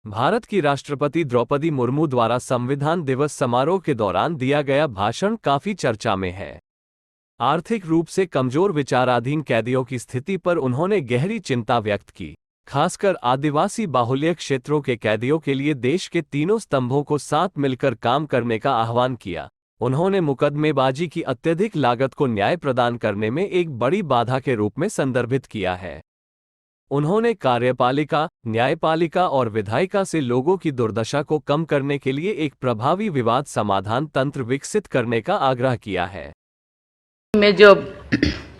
भारत की राष्ट्रपति द्रौपदी मुर्मू द्वारा संविधान दिवस समारोह के दौरान दिया गया भाषण काफी चर्चा में है। आर्थिक रूप से कमजोर विचाराधीन कैदियों की स्थिति पर उन्होंने गहरी चिंता व्यक्त की। खासकर आदिवासी बाहुल्य क्षेत्रों के कैदियों के लिए देश के तीनों स्तंभों को साथ मिलकर काम करने का आह्वान किया। उन्होंने मुकदमेबाजी की अत्यधिक लागत को न्याय प्रदान करने में एक बड़ी बाधा के रूप में संदर्भित किया है। उन्होंने कार्यपालिका, न्यायपालिका और विधायिका से लोगों की दुर्दशा को कम करने के लिए एक प्रभावी विवाद समाधान तंत्र विकसित करने का आग्रह किया है। मैं जो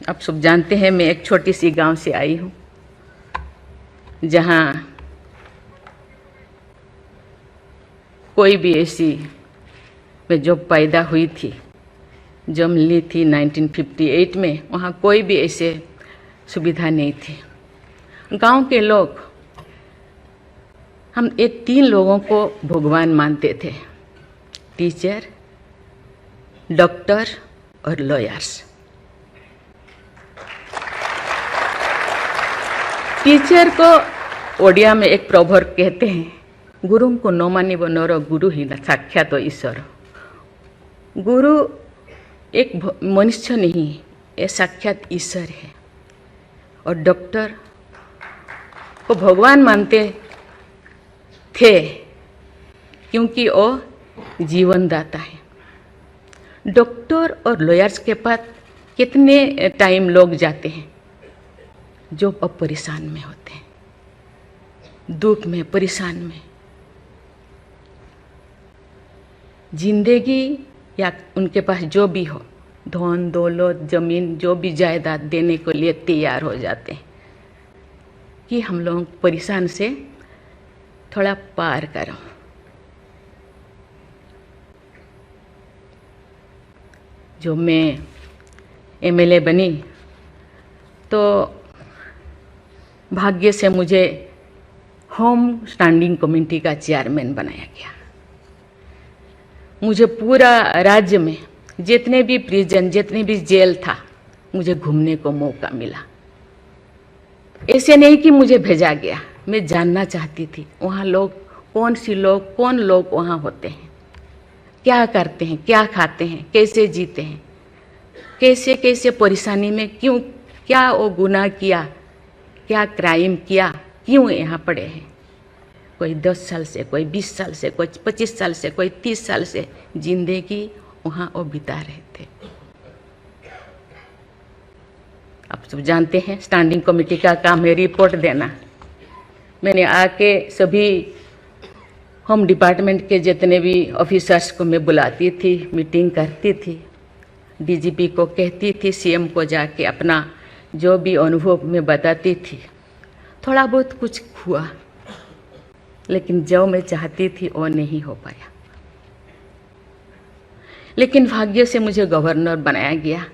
आप सब जानते हैं, मैं एक छोटी सी गांव से आई हूं, जहां कोई भी ऐसी, मैं जब पैदा हुई थी, जन्म ली थी 1958 में, वहां कोई भी ऐसे सुविधा नहीं थी। गांव के लोग, हम ये तीन लोगों को भगवान मानते थे: टीचर, डॉक्टर और लॉयर्स। टीचर को ओडिया में एक प्रोवर्ब कहते हैं, गुरु को न मानिब नर गुरु ही साक्षात ईश्वर। गुरु एक मनुष्य नहीं, ये साक्षात ईश्वर है। और डॉक्टर को भगवान मानते थे क्योंकि वो जीवनदाता है। डॉक्टर और लॉयर्स के पास कितने टाइम लोग जाते हैं जो अब परेशान में होते हैं, दुख में, परेशान में। जिंदगी या उनके पास जो भी हो, धन दौलत, जमीन, जो भी जायदाद देने के लिए तैयार हो जाते हैं कि हम लोग परेशान से थोड़ा पार करो। जो मैं एमएलए बनी तो भाग्य से मुझे होम स्टैंडिंग कमेटी का चेयरमैन बनाया गया। मुझे पूरा राज्य में जितने भी प्रिजन, जितने भी जेल था, मुझे घूमने को मौका मिला। ऐसे नहीं कि मुझे भेजा गया, मैं जानना चाहती थी वहाँ लोग, कौन लोग वहाँ होते हैं, क्या करते हैं, क्या खाते हैं, कैसे जीते हैं, कैसे कैसे परेशानी में, क्यों, क्या वो गुनाह किया, क्या क्राइम किया, क्यों यहाँ पड़े हैं। कोई 10 साल से, कोई 20 साल से, कोई 25 साल से, कोई 30 साल से जिंदगी वहाँ वो बिता रहे थे। आप सब जानते हैं स्टैंडिंग कमेटी का काम है रिपोर्ट देना। मैंने आके सभी होम डिपार्टमेंट के जितने भी ऑफिसर्स को मैं बुलाती थी, मीटिंग करती थी, डीजीपी को कहती थी, सीएम को जाके अपना जो भी अनुभव मैं बताती थी। थोड़ा बहुत कुछ हुआ, लेकिन जो मैं चाहती थी वो नहीं हो पाया। लेकिन भाग्य से मुझे गवर्नर बनाया गया।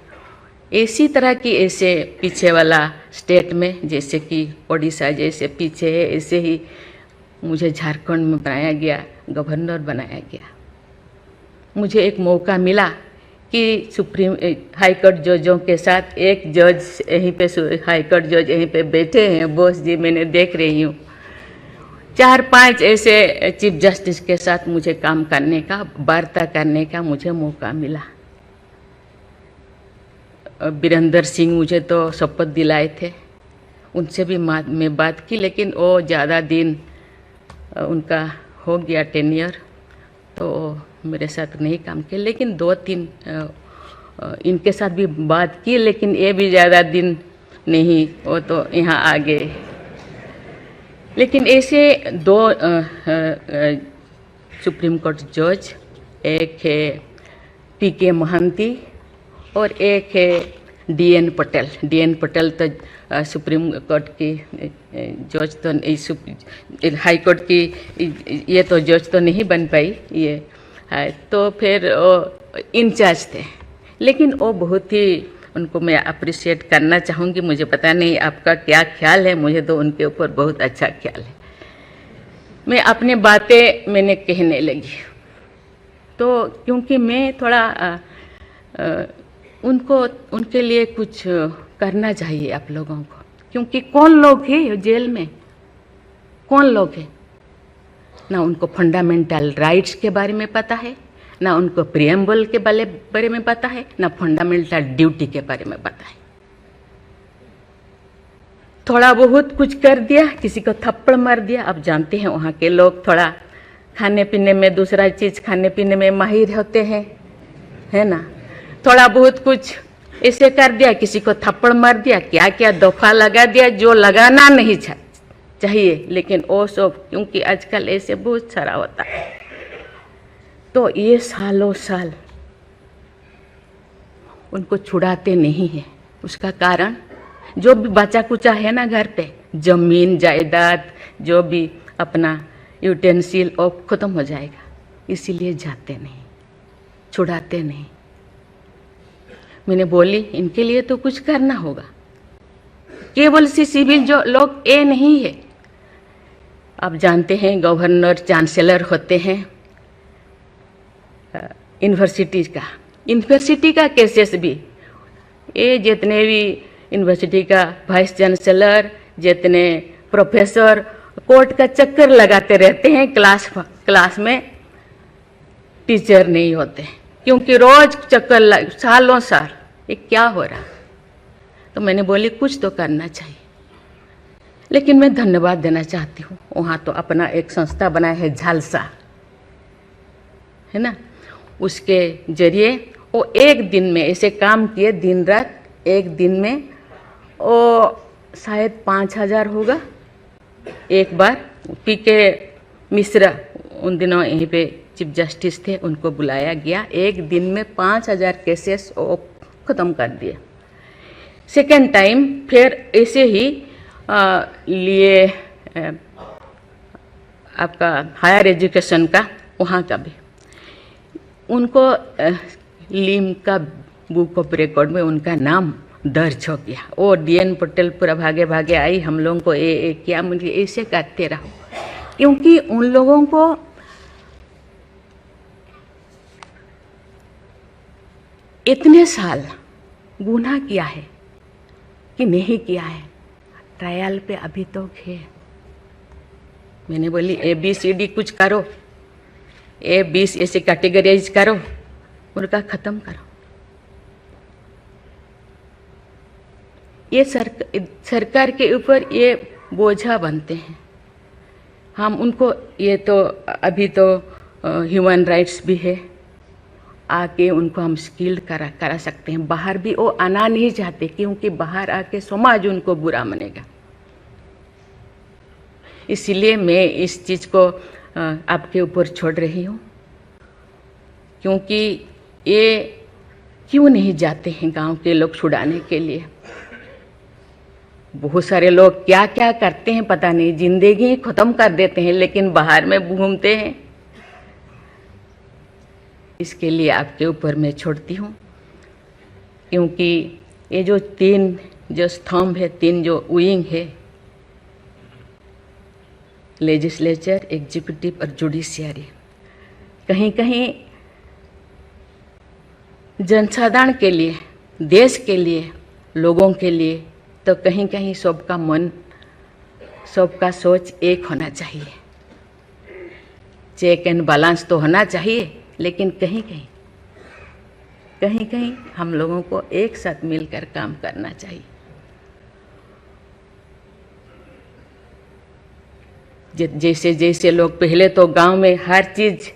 इसी तरह की, ऐसे पीछे वाला स्टेट में, जैसे कि ओडिशा जैसे पीछे है, ऐसे ही मुझे झारखंड में बनाया गया, गवर्नर बनाया गया। मुझे एक मौका मिला कि सुप्रीम हाई कोर्ट जजों के साथ, एक जज यहीं पे, हाई कोर्ट जज यहीं पे बैठे हैं, बॉस जी, मैंने देख रही हूँ, 4-5 ऐसे चीफ जस्टिस के साथ मुझे काम करने का, वार्ता करने का मुझे मौका मिला। वीरेंद्र सिंह मुझे तो शपथ दिलाए थे, उनसे भी मैं बात की, लेकिन वो ज़्यादा दिन उनका हो गया टेन्योर, तो मेरे साथ नहीं काम किया। लेकिन 2-3 इनके साथ भी बात की, लेकिन ये भी ज़्यादा दिन नहीं, वो तो यहाँ आ गए। लेकिन ऐसे 2 सुप्रीम कोर्ट जज, एक है पीके महंती और एक है डीएन पटेल। डीएन पटेल तो सुप्रीम कोर्ट की जज तो, हाई कोर्ट की ये तो जज तो नहीं बन पाई ये है, तो फिर वो इंचार्ज थे। लेकिन वो बहुत ही, उनको मैं अप्रिशिएट करना चाहूँगी। मुझे पता नहीं आपका क्या ख्याल है, मुझे तो उनके ऊपर बहुत अच्छा ख्याल है। मैं अपनी बातें मैंने कहने लगी, तो क्योंकि मैं थोड़ा उनके लिए कुछ करना चाहिए आप लोगों को, क्योंकि कौन लोग हैं जेल में, कौन लोग हैं। ना उनको फंडामेंटल राइट्स के बारे में पता है, ना उनको प्रियम्बल के बारे में पता है, ना फंडामेंटल ड्यूटी के बारे में पता है। थोड़ा बहुत कुछ कर दिया, किसी को थप्पड़ मार दिया। अब जानते हैं वहाँ के लोग थोड़ा खाने पीने में, दूसरा चीज़ खाने पीने में माहिर होते हैं, है ना। थोड़ा बहुत कुछ ऐसे कर दिया, किसी को थप्पड़ मार दिया, क्या क्या दफा लगा दिया जो लगाना नहीं चाहिए, लेकिन वो सब क्योंकि आजकल ऐसे बहुत सारा होता है, तो ये सालों साल उनको छुड़ाते नहीं है। उसका कारण जो भी बचा कुचा है ना घर पे, जमीन जायदाद जो भी अपना यूटेंसिल वो खत्म हो जाएगा, इसीलिए जाते नहीं, छुड़ाते नहीं। मैंने बोली इनके लिए तो कुछ करना होगा, केवल सी सिविल जो लोग ये नहीं है। आप जानते हैं गवर्नर चांसलर होते हैं यूनिवर्सिटी का केसेस भी, ये जितने भी यूनिवर्सिटी का वाइस चांसलर, जितने प्रोफेसर कोर्ट का चक्कर लगाते रहते हैं, क्लास में टीचर नहीं होते, क्योंकि रोज चक्कर सालों साल, ये क्या हो रहा। तो मैंने बोली कुछ तो करना चाहिए। लेकिन मैं धन्यवाद देना चाहती हूँ, वहाँ तो अपना एक संस्था बनाया है झालसा, है ना, उसके जरिए वो एक दिन में ऐसे काम किए, दिन रात, एक दिन में वो शायद 5,000 होगा। एक बार पीके मिश्रा उन दिनों यहीं पे चीफ जस्टिस थे, उनको बुलाया गया, एक दिन में 5,000 केसेस वो ख़त्म कर दिए। सेकेंड टाइम फिर ऐसे ही लिए आपका हायर एजुकेशन का, वहाँ का भी उनको लीम का बुक ऑफ रिकॉर्ड में उनका नाम दर्ज हो गया। वो DN पटेल पूरा भागे भागे आई, हम लोगों को क्या, मुझे ऐसे करते रहो, क्योंकि उन लोगों को इतने साल गुनाह किया है कि नहीं किया है, ट्रायल पे अभी तो है। मैंने बोली ABCD कुछ करो, A20 ऐसे कैटेगराइज करो, उनका ख़त्म करो। ये सरकार के ऊपर ये बोझा बनते हैं। हम उनको, ये तो अभी तो ह्यूमन राइट्स भी है, आके उनको हम स्किल्ड करा सकते हैं। बाहर भी वो आना नहीं चाहते, क्योंकि बाहर आके समाज उनको बुरा मानेगा। इसीलिए मैं इस चीज़ को आपके ऊपर छोड़ रही हूँ, क्योंकि ये क्यों नहीं जाते हैं गांव के लोग छुड़ाने के लिए। बहुत सारे लोग क्या क्या करते हैं पता नहीं, जिंदगी ख़त्म कर देते हैं, लेकिन बाहर में घूमते हैं। इसके लिए आपके ऊपर मैं छोड़ती हूँ, क्योंकि ये जो 3 जो स्तंभ है, 3 जो विंग है, लेजिस्लेचर, एग्जीक्यूटिव और जुडिशियरी, कहीं कहीं जनसाधारण के लिए, देश के लिए, लोगों के लिए, तो कहीं कहीं सबका मन, सबका सोच एक होना चाहिए। चेक एंड बैलेंस तो होना चाहिए, लेकिन कहीं कहीं हम लोगों को एक साथ मिलकर काम करना चाहिए। जैसे जैसे लोग, पहले तो गांव में हर चीज़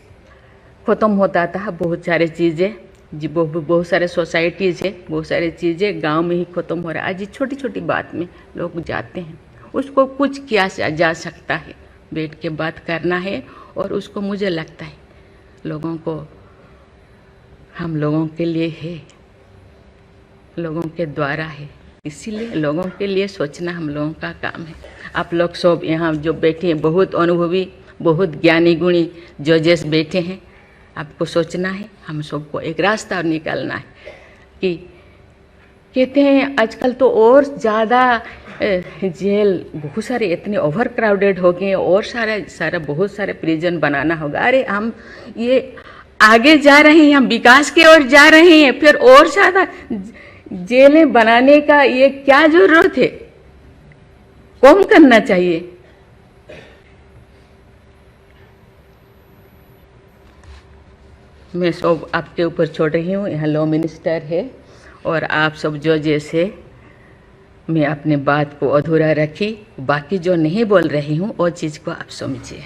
ख़त्म होता था, बहुत सारे चीज़ें जी, बहुत सारे सोसाइटीज़ है, बहुत सारी चीज़ें गांव में ही ख़त्म हो रहा है। आज छोटी छोटी बात में लोग जाते हैं, उसको कुछ किया जा सकता है, बैठ के बात करना है। और उसको मुझे लगता है लोगों को, हम लोगों के लिए है, लोगों के द्वारा है, इसीलिए लोगों के लिए सोचना हम लोगों का काम है। आप लोग सब यहाँ जो बैठे हैं, बहुत अनुभवी, बहुत ज्ञानी गुणी जजेस बैठे हैं, आपको सोचना है, हम सबको एक रास्ता निकालना है। कि कहते हैं आजकल तो और ज़्यादा जेल, बहुत सारे इतने ओवर क्राउडेड हो गए, और सारा बहुत सारे प्रिजन बनाना होगा। अरे हम ये आगे जा रहे हैं, हम विकास की ओर जा रहे हैं, फिर और ज़्यादा जेलें बनाने का ये क्या ज़रूरत है? कम करना चाहिए। मैं सब आपके ऊपर छोड़ रही हूँ। यहाँ लॉ मिनिस्टर है और आप सब जो जैसे मैं अपने बात को अधूरा रखी, बाकी जो नहीं बोल रही हूँ वो चीज़ को आप समझिए।